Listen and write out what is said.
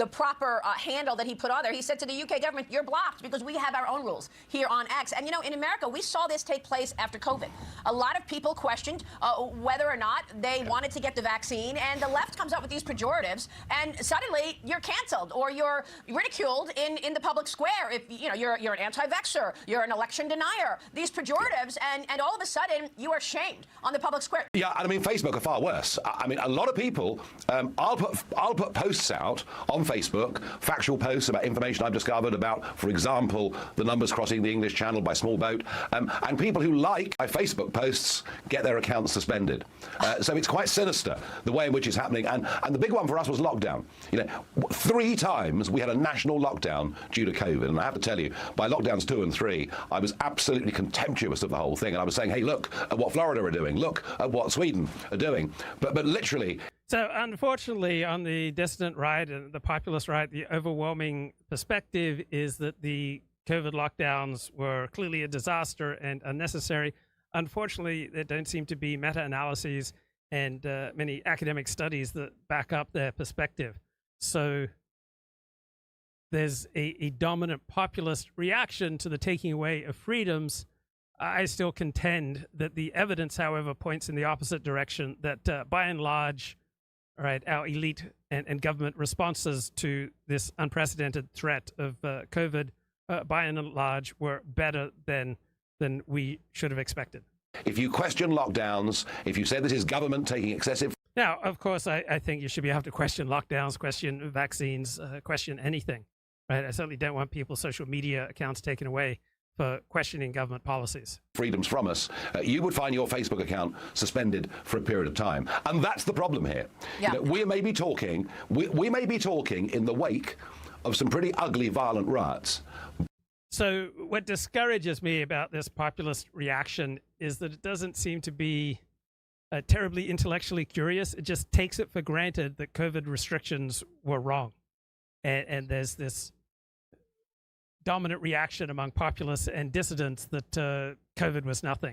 the proper handle that he put on there. He said to the UK government, you're blocked because we have our own rules here on X. And, you know, in America, we saw this take place after COVID. A lot of people questioned whether or not they wanted to get the vaccine, and the left comes up with these pejoratives, and suddenly you're canceled or you're ridiculed in the public square. If, you know, you're an anti-vaxxer, you're an election denier, these pejoratives, and all of a sudden you are shamed on the public square. Yeah, and I mean, Facebook are far worse. I mean, a lot of people, I'll put posts out on Facebook, factual posts about information I've discovered about, for example, the numbers crossing the English Channel by small boat, and people who like my Facebook posts get their accounts suspended. So it's quite sinister, the way in which it's happening. And the big one for us was lockdown. You know, 3 times we had a national lockdown due to COVID. And I have to tell you, by lockdowns 2 and 3, I was absolutely contemptuous of the whole thing. And I was saying, hey, look at what Florida are doing. Look at what Sweden are doing. But literally... So, unfortunately, on the dissident right and the populist right, the overwhelming perspective is that the COVID lockdowns were clearly a disaster and unnecessary. Unfortunately, there don't seem to be meta-analyses and many academic studies that back up their perspective. So there's a dominant populist reaction to the taking away of freedoms. I still contend that the evidence, however, points in the opposite direction, that by and large, right, our elite and government responses to this unprecedented threat of COVID, by and large, were better than we should have expected. If you question lockdowns, if you say this is government taking excessive... Now, of course, I think you should be able to question lockdowns, question vaccines, question anything. Right? I certainly don't want people's social media accounts taken away for questioning government policies. Freedoms from us, you would find your Facebook account suspended for a period of time. And that's the problem here. Yeah. You know, we may be talking in the wake of some pretty ugly, violent riots. So what discourages me about this populist reaction is that it doesn't seem to be terribly intellectually curious. It just takes it for granted that COVID restrictions were wrong. And there's this dominant reaction among populists and dissidents that COVID was nothing.